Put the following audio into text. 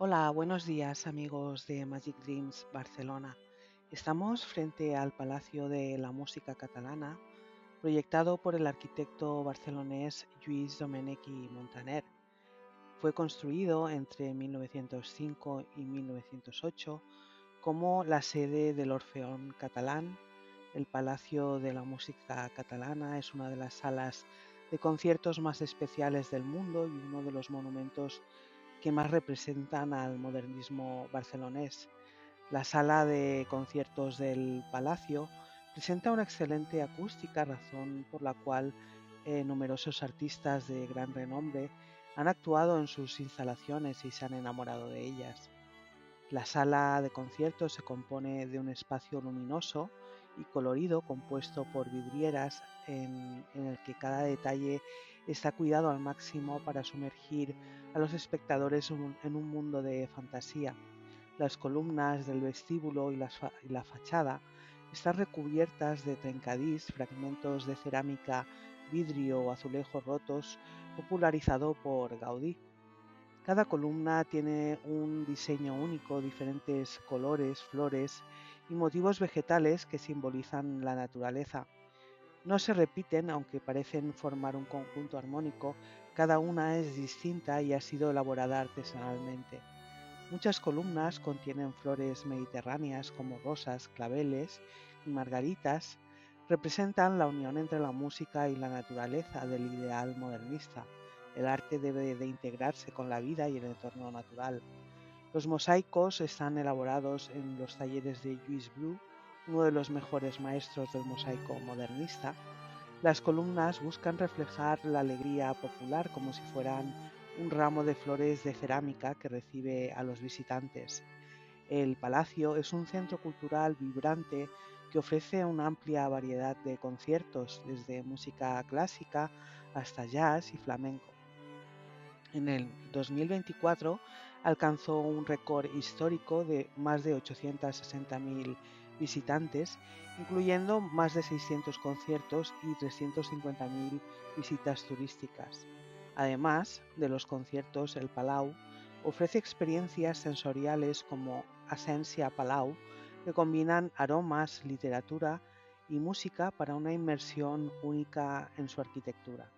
Hola, buenos días amigos de Magic Dreams Barcelona. Estamos frente al Palacio de la Música Catalana, proyectado por el arquitecto barcelonés Lluís Domènech i Montaner. Fue construido entre 1905 y 1908 como la sede del Orfeón Catalán. El Palacio de la Música Catalana es una de las salas de conciertos más especiales del mundo y uno de los monumentos que más representan al modernismo barcelonés. La sala de conciertos del Palacio presenta una excelente acústica, razón por la cual numerosos artistas de gran renombre han actuado en sus instalaciones y se han enamorado de ellas. La sala de conciertos se compone de un espacio luminoso y colorido compuesto por vidrieras en el que cada detalle está cuidado al máximo para sumergir a los espectadores en un mundo de fantasía. Las columnas del vestíbulo y la fachada están recubiertas de trencadís, fragmentos de cerámica, vidrio o azulejos rotos, popularizado por Gaudí. Cada columna tiene un diseño único, diferentes colores, flores y motivos vegetales que simbolizan la naturaleza. No se repiten, aunque parecen formar un conjunto armónico, cada una es distinta y ha sido elaborada artesanalmente. Muchas columnas contienen flores mediterráneas como rosas, claveles y margaritas. Representan la unión entre la música y la naturaleza del ideal modernista. El arte debe de integrarse con la vida y el entorno natural. Los mosaicos están elaborados en los talleres de Lluís Bru, uno de los mejores maestros del mosaico modernista. Las columnas buscan reflejar la alegría popular como si fueran un ramo de flores de cerámica que recibe a los visitantes. El palacio es un centro cultural vibrante que ofrece una amplia variedad de conciertos, desde música clásica hasta jazz y flamenco. En el 2024 alcanzó un récord histórico de más de 860.000 visitantes, incluyendo más de 600 conciertos y 350.000 visitas turísticas. Además de los conciertos, el Palau ofrece experiencias sensoriales como Ascensia Palau, que combinan aromas, literatura y música para una inmersión única en su arquitectura.